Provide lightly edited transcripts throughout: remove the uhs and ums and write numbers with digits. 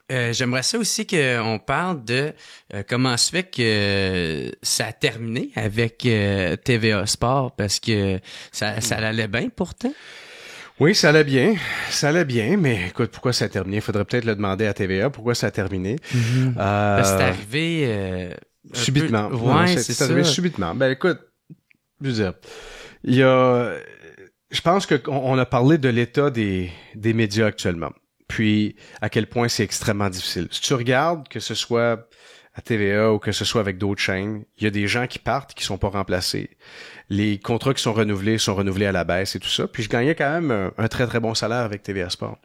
J'aimerais ça aussi qu'on parle de comment se fait que ça a terminé avec TVA Sport parce que ça allait bien pourtant. Oui, ça allait bien, mais écoute, pourquoi ça a terminé? Il faudrait peut-être le demander à TVA, pourquoi ça a terminé. Parce que c'est arrivé Subitement. Non, Ouais, c'est c'est arrivé ça. subitement. Ben écoute, je veux dire, il y a, je pense que on a parlé de l'état des médias actuellement. Puis, à quel point c'est extrêmement difficile. Si tu regardes, que ce soit à TVA ou que ce soit avec d'autres chaînes, il y a des gens qui partent qui sont pas remplacés. Les contrats qui sont renouvelés à la baisse et tout ça. Puis je gagnais quand même un très très bon salaire avec TVA Sport.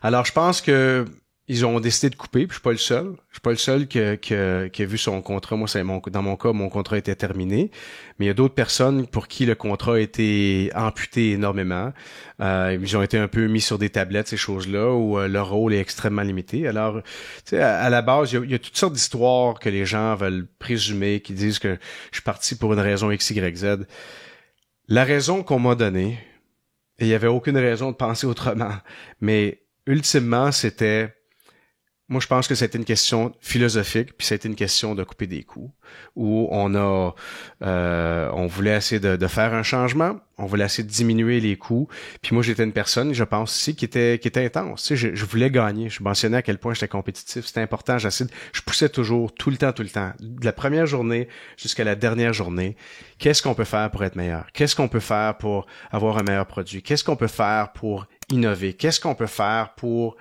Alors je pense que ils ont décidé de couper, puis je suis pas le seul. Je suis pas le seul qui a vu son contrat. Moi, dans mon cas, mon contrat était terminé. Mais il y a d'autres personnes pour qui le contrat a été amputé énormément. Ils ont été un peu mis sur des tablettes, ces choses-là, où leur rôle est extrêmement limité. Alors, tu sais, à la base, il y a toutes sortes d'histoires que les gens veulent présumer, qui disent que je suis parti pour une raison X, Y, Z. La raison qu'on m'a donnée, et il y avait aucune raison de penser autrement, mais ultimement, c'était... Moi, je pense que c'était une question philosophique, puis c'était une question de couper des coûts, où on voulait essayer de faire un changement, on voulait essayer de diminuer les coûts. Puis moi, j'étais une personne, je pense aussi, qui était intense. Tu sais, je voulais gagner. Je mentionnais à quel point j'étais compétitif. C'était important. Je poussais toujours, tout le temps, de la première journée jusqu'à la dernière journée. Qu'est-ce qu'on peut faire pour être meilleur? Qu'est-ce qu'on peut faire pour avoir un meilleur produit? Qu'est-ce qu'on peut faire pour innover? Qu'est-ce qu'on peut faire pour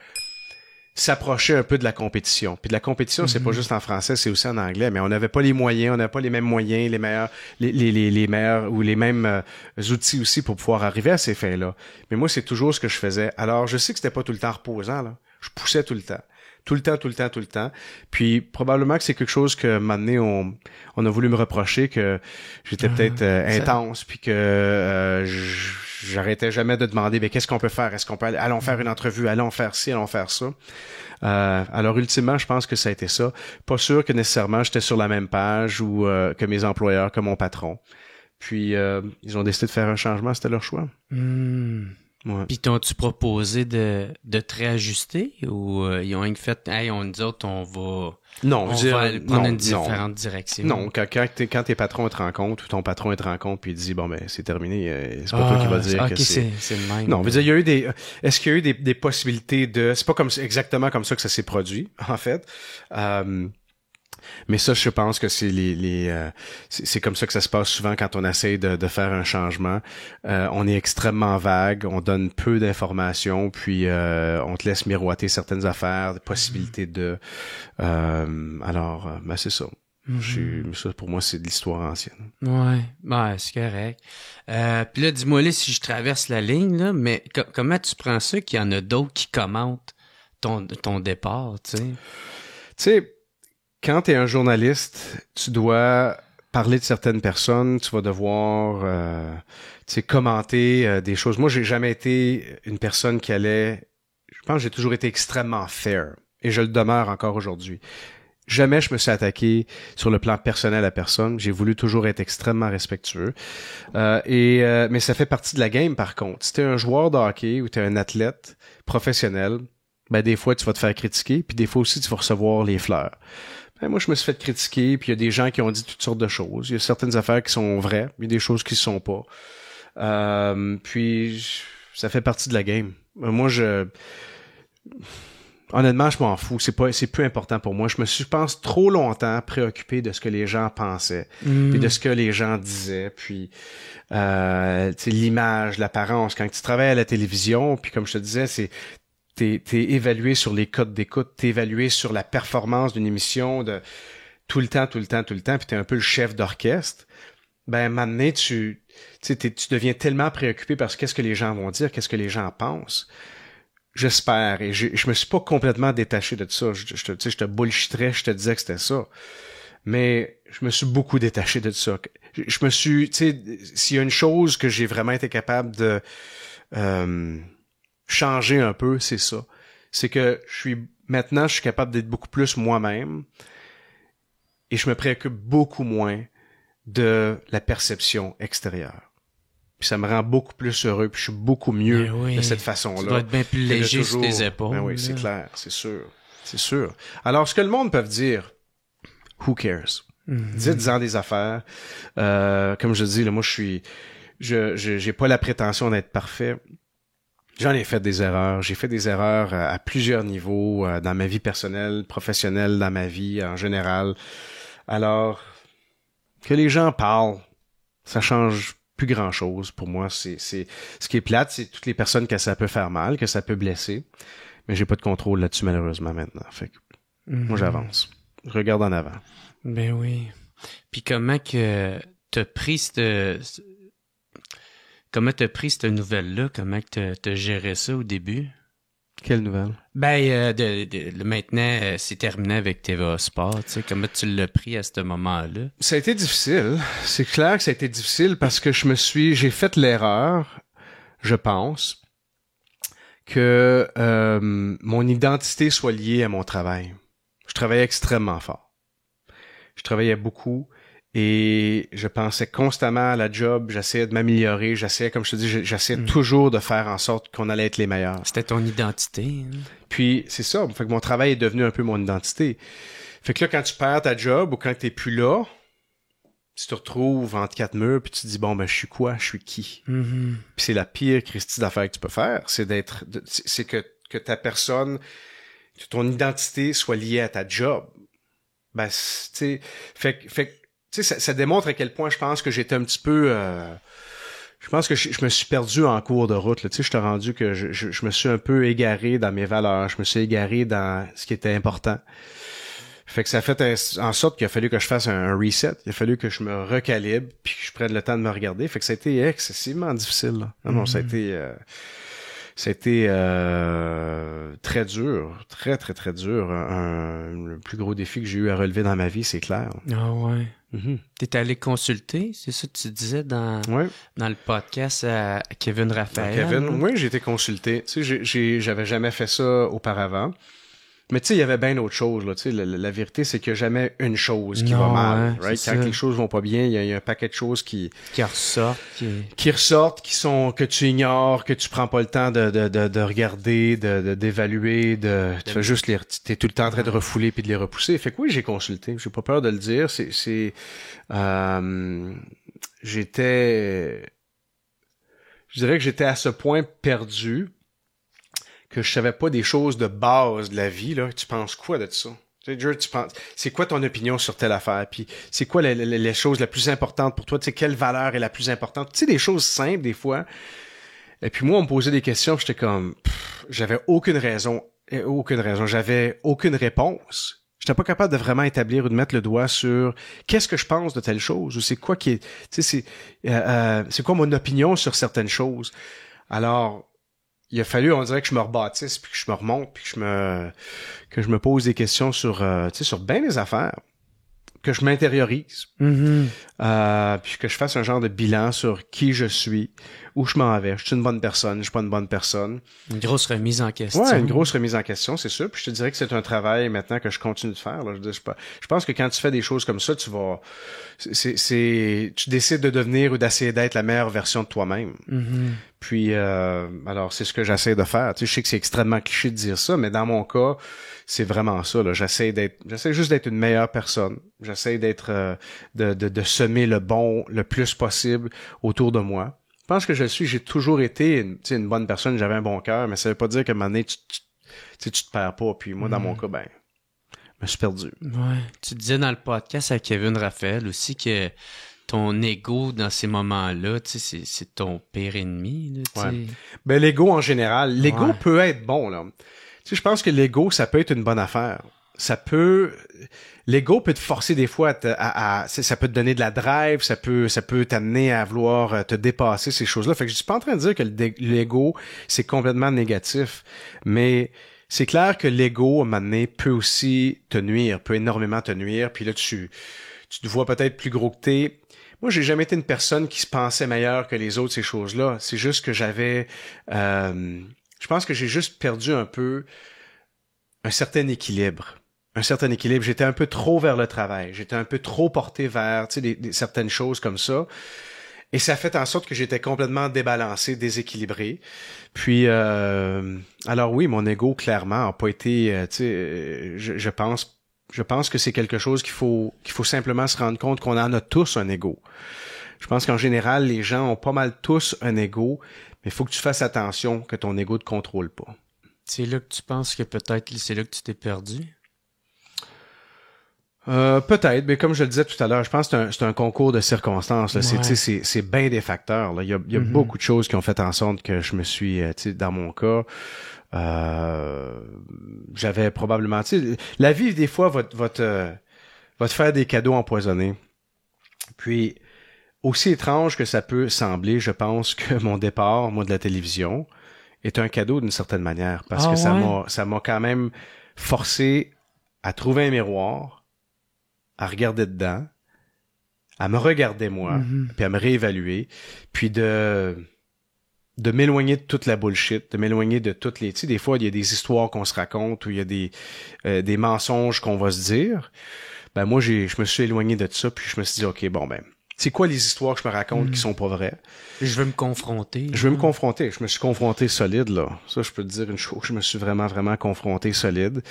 s'approcher un peu de la compétition. Puis de la compétition, c'est pas juste en français, c'est aussi en anglais, mais on n'avait pas les moyens, on n'avait pas les mêmes moyens, les meilleurs, les meilleurs ou les mêmes outils aussi pour pouvoir arriver à ces fins-là. Mais moi, c'est toujours ce que je faisais. Alors, je sais que c'était pas tout le temps reposant, là. Je poussais tout le temps. Tout le temps, tout le temps, tout le temps. Puis probablement que c'est quelque chose que maintenant on a voulu me reprocher, que j'étais peut-être intense, puis que j'arrêtais jamais de demander mais qu'est-ce qu'on peut faire? Est-ce qu'on peut allons faire une entrevue, allons faire ci, allons faire ça. Alors ultimement, je pense que ça a été ça. Pas sûr que nécessairement j'étais sur la même page ou que mes employeurs, que mon patron. Puis ils ont décidé de faire un changement, c'était leur choix. Ouais. Puis t'ont-tu proposé de te réajuster ou ils ont fait hey, nous autres, on va aller prendre une différente direction? Non, quand tes patrons te rencontrent ou ton patron te rencontre puis il te dit bon ben c'est terminé, c'est pas toi qui va dire que c'est le même. Non, je veux dire, il y a eu est-ce qu'il y a eu des possibilités de c'est pas comme exactement comme ça que ça s'est produit en fait. Mais ça, je pense que c'est c'est comme ça que ça se passe souvent quand on essaie de faire un changement. On est extrêmement vague, on donne peu d'informations, puis on te laisse miroiter certaines affaires, des possibilités de. Ben c'est ça. Ça, pour moi, c'est de l'histoire ancienne. Ouais, c'est correct. Puis là, dis-moi là si je traverse la ligne, là, mais comment tu prends ça qu'il y en a d'autres qui commentent ton départ, tu sais? Tu sais, quand tu es un journaliste, tu dois parler de certaines personnes, tu vas devoir commenter des choses. Moi, j'ai jamais été une personne qui allait... Je pense que j'ai toujours été extrêmement fair, et je le demeure encore aujourd'hui. Jamais je me suis attaqué sur le plan personnel à personne. J'ai voulu toujours être extrêmement respectueux. Mais ça fait partie de la game, par contre. Si t'es un joueur de hockey ou t'es un athlète professionnel, ben des fois, tu vas te faire critiquer, puis des fois aussi, tu vas recevoir les fleurs. Moi, je me suis fait critiquer, puis il y a des gens qui ont dit toutes sortes de choses. Il y a certaines affaires qui sont vraies, il y a des choses qui ne sont pas. Puis, ça fait partie de la game. Moi, honnêtement, je m'en fous. C'est peu important pour moi. Je me suis, je pense, trop longtemps préoccupé de ce que les gens pensaient, puis de ce que les gens disaient, puis l'image, l'apparence. Quand tu travailles à la télévision, puis comme je te disais, t'es évalué sur les codes d'écoute, t'es évalué sur la performance d'une émission de tout le temps, puis t'es un peu le chef d'orchestre. Ben, maintenant, tu deviens tellement préoccupé par qu'est-ce que les gens vont dire, qu'est-ce que les gens pensent. J'espère, et je me suis pas complètement détaché de ça. Je te bullshitterais, je te disais que c'était ça. Mais je me suis beaucoup détaché de ça. Je me suis, s'il y a une chose que j'ai vraiment été capable de changer un peu, c'est ça. C'est que maintenant, je suis capable d'être beaucoup plus moi-même et je me préoccupe beaucoup moins de la perception extérieure. Puis ça me rend beaucoup plus heureux, puis je suis beaucoup mieux de cette façon-là. Tu dois être bien plus léger sur tes épaules. Ben oui, c'est clair, c'est sûr. C'est sûr. Alors, ce que le monde peut dire, who cares? Dites-en des affaires. Comme je dis, là, moi, j'ai pas la prétention d'être parfait. J'en ai fait des erreurs. J'ai fait des erreurs à plusieurs niveaux, dans ma vie personnelle, professionnelle, dans ma vie en général. Alors, que les gens parlent, ça change plus grand-chose pour moi. C'est ce qui est plate, c'est toutes les personnes que ça peut faire mal, que ça peut blesser. Mais j'ai pas de contrôle là-dessus, malheureusement, maintenant. Fait que moi, j'avance. Je regarde en avant. Ben oui. Puis comment que t'as pris cette nouvelle-là? Comment que t'as géré ça au début? Quelle nouvelle? Ben, maintenant, c'est terminé avec TVA Sport, tu sais. Comment tu l'as pris à ce moment-là? Ça a été difficile. C'est clair que ça a été difficile parce que j'ai fait l'erreur, je pense, que mon identité soit liée à mon travail. Je travaillais extrêmement fort. Je travaillais beaucoup et je pensais constamment à la job, j'essayais de m'améliorer, comme je te dis, j'essayais toujours de faire en sorte qu'on allait être les meilleurs. C'était ton identité. Hein? Puis c'est ça, fait que mon travail est devenu un peu mon identité. Fait que là, quand tu perds ta job ou quand t'es plus là, tu te retrouves entre quatre murs puis tu te dis bon ben je suis quoi, je suis qui. Puis c'est la pire Christie d'affaires que tu peux faire, c'est que ta personne, que ton identité soit liée à ta job. Ben tu sais, fait tu sais ça démontre à quel point je pense que j'étais un petit peu je pense que je me suis perdu en cours de route. Tu sais, je t'ai rendu que je me suis un peu égaré dans mes valeurs, je me suis égaré dans ce qui était important. Fait que ça a fait en sorte qu'il a fallu que je fasse un reset. Il a fallu que je me recalibre puis que je prenne le temps de me regarder. Fait que ça a été excessivement difficile. Là. Non, ça a été très dur. Très, très, très dur. Le plus gros défi que j'ai eu à relever dans ma vie, c'est clair. Ah ouais. T'es allé consulter, c'est ça que tu disais dans le podcast à Kevin Raphaël? Oui, j'ai été consulté. Tu sais, j'avais jamais fait ça auparavant. Mais tu sais, il y avait bien d'autres choses, là. Tu sais, la vérité, c'est qu'il n'y a jamais une chose qui va mal. Right? Quand les choses vont pas bien, il y a un paquet de choses qui ressortent, que tu ignores, que tu prends pas le temps de regarder, d'évaluer, tu fais juste t'es tout le temps en train de refouler puis de les repousser. Fait que oui, j'ai consulté. J'ai pas peur de le dire. Je dirais que j'étais à ce point perdu que je savais pas des choses de base de la vie, là. Tu penses quoi de ça? Tu sais, Jer, c'est quoi ton opinion sur telle affaire? Puis c'est quoi les choses la plus importante pour toi? Tu sais, quelle valeur est la plus importante? Tu sais, des choses simples, des fois. Et puis moi, on me posait des questions, j'étais comme, j'avais aucune raison. J'avais aucune réponse. J'étais pas capable de vraiment établir ou de mettre le doigt sur qu'est-ce que je pense de telle chose, ou c'est quoi qui est, tu sais, c'est quoi mon opinion sur certaines choses. Alors, il a fallu, on dirait que je me rebâtisse, puis que je me remonte, puis que je me pose des questions sur, tu sais, sur bien des affaires, que je m'intériorise, puis que je fasse un genre de bilan sur qui je suis, où je m'en vais. Je suis une bonne personne, je suis pas une bonne personne. Une grosse remise en question. Ouais, une grosse remise en question, c'est sûr. Puis je te dirais que c'est un travail maintenant que je continue de faire. Là. Je pense que quand tu fais des choses comme ça, tu décides de devenir ou d'essayer d'être la meilleure version de toi-même. Puis, alors, c'est ce que j'essaie de faire. Tu sais, je sais que c'est extrêmement cliché de dire ça, mais dans mon cas, c'est vraiment ça. Là. J'essaie juste d'être une meilleure personne. J'essaie d'être, de semer le bon le plus possible autour de moi. Je pense que j'ai toujours été une bonne personne, j'avais un bon cœur, mais ça veut pas dire qu'à un moment donné, tu te perds pas. Puis moi, dans mon cas, je me suis perdu. Ouais. Tu disais dans le podcast à Kevin Raphaël aussi que ton ego dans ces moments-là, tu sais, c'est ton pire ennemi. Là, tu sais. Ben, l'ego en général. L'ego peut être bon, là. Tu sais, je pense que l'ego, ça peut être une bonne affaire. L'ego peut te forcer des fois ça peut te donner de la drive, ça peut t'amener à vouloir te dépasser, ces choses-là. Fait que je suis pas en train de dire que l'ego, c'est complètement négatif, mais c'est clair que l'ego, à un moment donné, peut aussi te nuire, peut énormément te nuire, puis là, tu te vois peut-être plus gros que t'es. Moi, j'ai jamais été une personne qui se pensait meilleure que les autres, ces choses-là. C'est juste que je pense que j'ai juste perdu un peu un certain équilibre. J'étais un peu trop vers le travail. J'étais un peu trop porté vers, tu sais, certaines choses comme ça. Et ça a fait en sorte que j'étais complètement débalancé, déséquilibré. Puis, alors oui, mon ego, clairement, a pas été, je pense que c'est quelque chose qu'il faut simplement se rendre compte qu'on en a tous un ego. Je pense qu'en général, les gens ont pas mal tous un ego, mais il faut que tu fasses attention que ton ego te contrôle pas. C'est là que tu penses que peut-être c'est là que tu t'es perdu? Peut-être, mais comme je le disais tout à l'heure, je pense que c'est un concours de circonstances. Là. Ouais. C'est bien des facteurs. Là. Il y a beaucoup de choses qui ont fait en sorte que je me suis, dans mon cas, j'avais probablement, la vie des fois va te faire des cadeaux empoisonnés. Puis aussi étrange que ça peut sembler, je pense que mon départ, moi, de la télévision, est un cadeau d'une certaine manière, parce que ça m'a quand même forcé à trouver un miroir, à regarder dedans, à me regarder moi, puis à me réévaluer, puis de m'éloigner de toute la bullshit, de m'éloigner de toutes les... Tu sais, des fois, il y a des histoires qu'on se raconte, ou il y a des mensonges qu'on va se dire. Ben moi, je me suis éloigné de ça, puis je me suis dit, OK, bon ben, c'est quoi les histoires que je me raconte qui sont pas vraies? Je veux me confronter. Je veux me confronter. Je me suis confronté solide, là. Ça, je peux te dire une chose. Je me suis vraiment, vraiment confronté solide.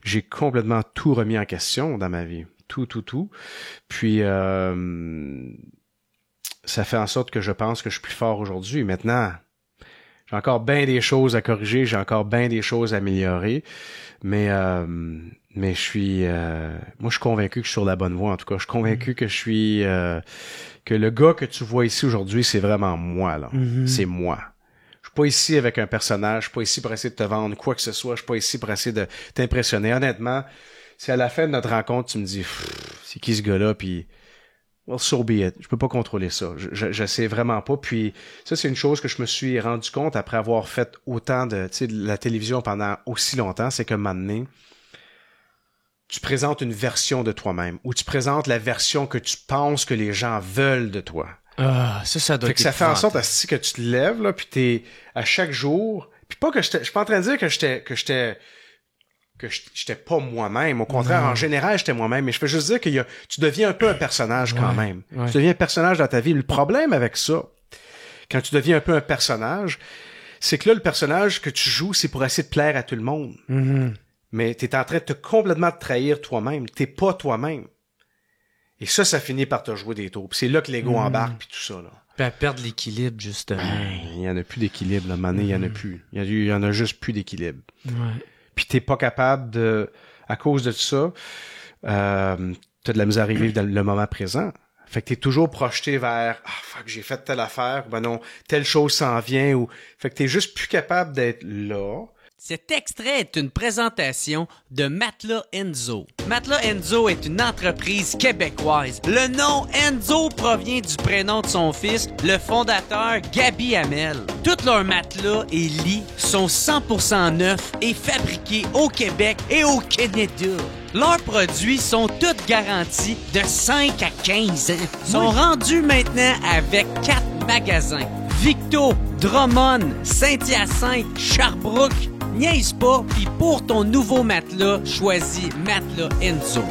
J'ai complètement tout remis en question dans ma vie. Tout. Puis, ça fait en sorte que je pense que je suis plus fort aujourd'hui. Maintenant, j'ai encore bien des choses à corriger. J'ai encore bien des choses à améliorer. Mais je suis... moi, je suis convaincu que je suis sur la bonne voie, en tout cas. Je suis convaincu que je suis... que le gars que tu vois ici aujourd'hui, c'est vraiment moi, là. C'est moi. Je suis pas ici avec un personnage. Je suis pas ici pour essayer de te vendre quoi que ce soit. Je suis pas ici pour essayer de t'impressionner. Honnêtement, si à la fin de notre rencontre, tu me dis « c'est qui ce gars-là? » Puis well, so be it. Je peux pas contrôler ça. Je sais vraiment pas. Puis ça, c'est une chose que je me suis rendu compte après avoir fait autant de la télévision pendant aussi longtemps, c'est qu'à un moment donné, tu présentes une version de toi-même, ou tu présentes la version que tu penses que les gens veulent de toi. Ah, ça doit être ça fait en sorte que tu te lèves, là, puis t'es à chaque jour. Puis pas que je suis pas en train de dire que j'étais pas moi-même. Au contraire, en général, j'étais moi-même. Mais je veux juste dire que tu deviens un peu un personnage quand même. Ouais. Tu deviens un personnage dans ta vie. Le problème avec ça, quand tu deviens un peu un personnage, c'est que là, le personnage que tu joues, c'est pour essayer de plaire à tout le monde. Mais t'es en train de te complètement trahir toi-même. T'es pas toi-même. Et ça finit par te jouer des tours. Puis c'est là que l'ego embarque, puis tout ça, là. Puis à perdre l'équilibre, justement. Il y en a plus d'équilibre, là. Mané, il y en a plus. Il y en a juste plus d'équilibre. Ouais. Puis t'es pas capable de... À cause de ça, t'as de la misère à vivre dans le moment présent. Fait que t'es toujours projeté vers « Ah, fuck, j'ai fait telle affaire. » Ben non, telle chose s'en vient. Ou fait que t'es juste plus capable d'être là. Cet extrait est une présentation de Matelas Enzo. Matelas Enzo est une entreprise québécoise. Le nom Enzo provient du prénom de son fils, le fondateur Gabi Hamel. Tous leurs matelas et lits sont 100% neufs et fabriqués au Québec et au Canada. Leurs produits sont tous garantis de 5 à 15 ans. Ils sont rendus maintenant avec 4 magasins. Victo, Drummond, Saint-Hyacinthe, Sherbrooke. Niaise pas, puis pour ton nouveau matelas, choisis Matelas Enzo.